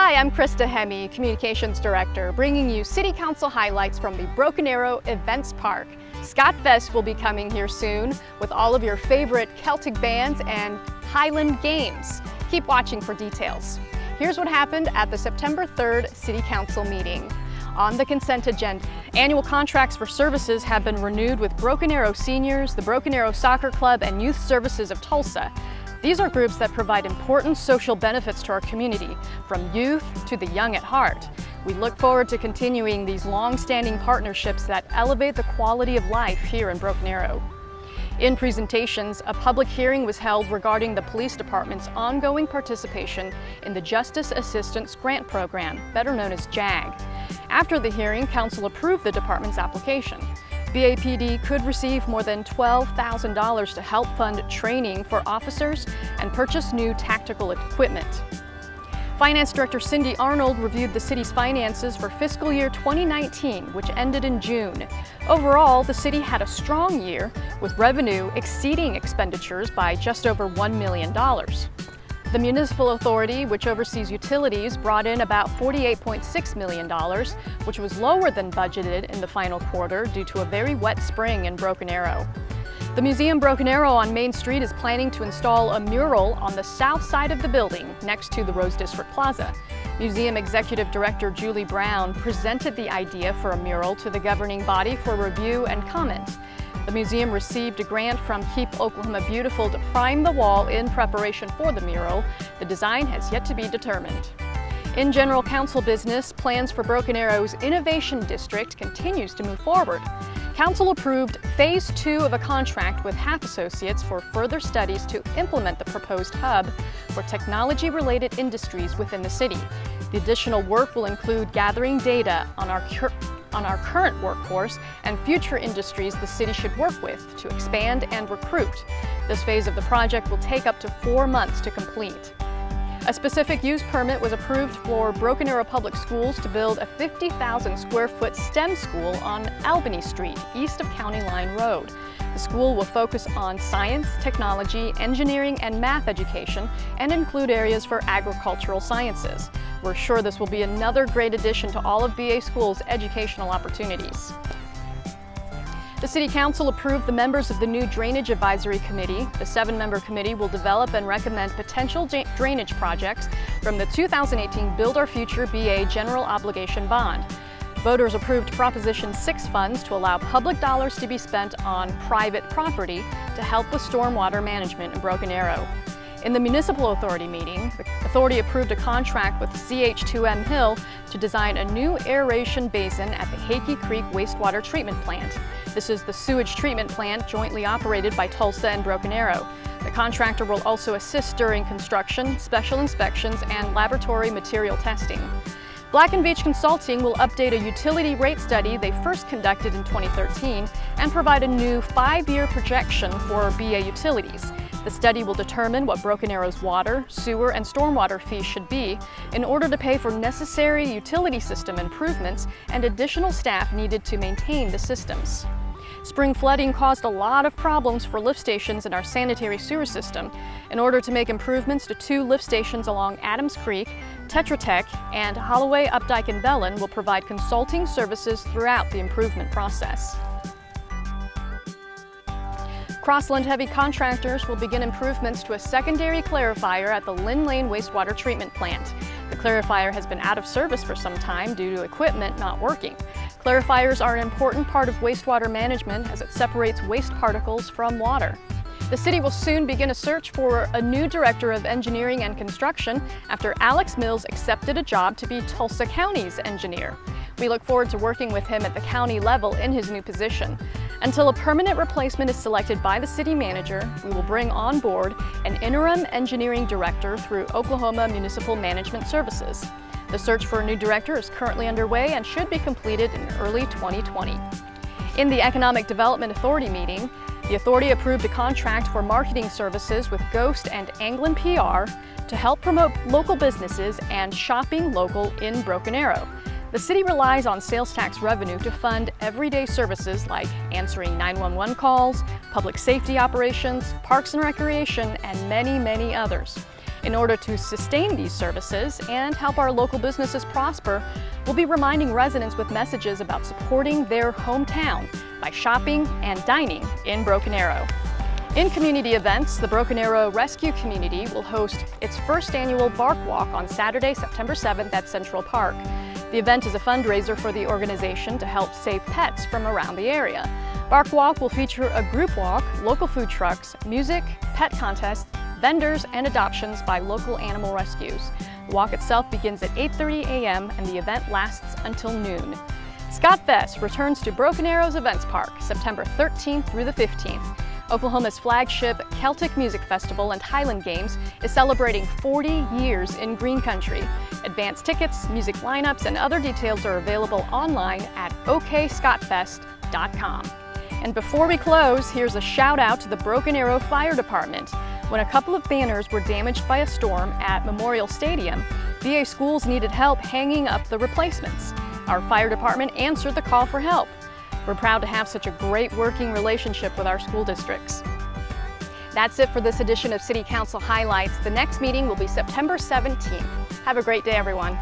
Hi, I'm Krista Hemme, Communications Director, bringing you City Council highlights from the Broken Arrow Events Park. Scotfest will be coming here soon with all of your favorite Celtic bands and Highland games. Keep watching for details. Here's what happened at the September 3rd City Council meeting. On the consent agenda, annual contracts for services have been renewed with Broken Arrow Seniors, the Broken Arrow Soccer Club, and Youth Services of Tulsa. These are groups that provide important social benefits to our community, from youth to the young at heart. We look forward to continuing these long-standing partnerships that elevate the quality of life here in Broken Arrow. In presentations, a public hearing was held regarding the police department's ongoing participation in the Justice Assistance Grant Program, better known as JAG. After the hearing, Council approved the department's application. BAPD could receive more than $12,000 to help fund training for officers and purchase new tactical equipment. Finance Director Cindy Arnold reviewed the city's finances for fiscal year 2019, which ended in June. Overall, the city had a strong year, with revenue exceeding expenditures by just over $1 million. The Municipal Authority, which oversees utilities, brought in about $48.6 million, which was lower than budgeted in the final quarter due to a very wet spring in Broken Arrow. The Museum Broken Arrow on Main Street is planning to install a mural on the south side of the building next to the Rose District Plaza. Museum Executive Director Julie Brown presented the idea for a mural to the governing body for review and comment. The museum received a grant from Keep Oklahoma Beautiful to prime the wall in preparation for the mural. The design has yet to be determined. In general council business, plans for Broken Arrow's Innovation District continues to move forward. Council approved Phase 2 of a contract with Half Associates for further studies to implement the proposed hub for technology-related industries within the city. The additional work will include gathering data on our current workforce and future industries the city should work with to expand and recruit. This phase of the project will take up to 4 months to complete. A specific use permit was approved for Broken Arrow Public Schools to build a 50,000 square foot STEM school on Albany Street, east of County Line Road. The school will focus on science, technology, engineering, and math education, and include areas for agricultural sciences. We're sure this will be another great addition to all of BA School's educational opportunities. The City Council approved the members of the new Drainage Advisory Committee. The 7-member committee will develop and recommend potential drainage projects from the 2018 Build Our Future BA General Obligation Bond. Voters approved Proposition 6 funds to allow public dollars to be spent on private property to help with stormwater management in Broken Arrow. In the Municipal Authority meeting, the Authority approved a contract with CH2M Hill to design a new aeration basin at the Hakey Creek Wastewater Treatment Plant. This is the sewage treatment plant jointly operated by Tulsa and Broken Arrow. The contractor will also assist during construction, special inspections, and laboratory material testing. Black & Veatch Consulting will update a utility rate study they first conducted in 2013 and provide a new 5-year projection for BA utilities. The study will determine what Broken Arrow's water, sewer, and stormwater fees should be in order to pay for necessary utility system improvements and additional staff needed to maintain the systems. Spring flooding caused a lot of problems for lift stations in our sanitary sewer system. In order to make improvements to 2 lift stations along Adams Creek, Tetra Tech and Holloway, Updike, and Bellin will provide consulting services throughout the improvement process. Crossland Heavy Contractors will begin improvements to a secondary clarifier at the Lynn Lane Wastewater Treatment Plant. The clarifier has been out of service for some time due to equipment not working. Clarifiers are an important part of wastewater management as it separates waste particles from water. The city will soon begin a search for a new director of engineering and construction after Alex Mills accepted a job to be Tulsa County's engineer. We look forward to working with him at the county level in his new position. Until a permanent replacement is selected by the city manager, we will bring on board an interim engineering director through Oklahoma Municipal Management Services. The search for a new director is currently underway and should be completed in early 2020. In the Economic Development Authority meeting, the Authority approved a contract for marketing services with Ghost and Anglin PR to help promote local businesses and shopping local in Broken Arrow. The city relies on sales tax revenue to fund everyday services like answering 911 calls, public safety operations, parks and recreation, and many, many others. In order to sustain these services and help our local businesses prosper, we'll be reminding residents with messages about supporting their hometown by shopping and dining in Broken Arrow. In community events, the Broken Arrow Rescue Community will host its first annual Bark Walk on Saturday, September 7th at Central Park. The event is a fundraiser for the organization to help save pets from around the area. Bark Walk will feature a group walk, local food trucks, music, pet contests, vendors, and adoptions by local animal rescues. The walk itself begins at 8:30 a.m. and the event lasts until noon. Scotfest returns to Broken Arrow's Events Park September 13th through the 15th. Oklahoma's flagship Celtic Music Festival and Highland Games is celebrating 40 years in Green Country. Advanced tickets, music lineups, and other details are available online at okscotfest.com. And before we close, here's a shout out to the Broken Arrow Fire Department. When a couple of banners were damaged by a storm at Memorial Stadium, VA schools needed help hanging up the replacements. Our fire department answered the call for help. We're proud to have such a great working relationship with our school districts. That's it for this edition of City Council Highlights. The next meeting will be September 17th. Have a great day, everyone.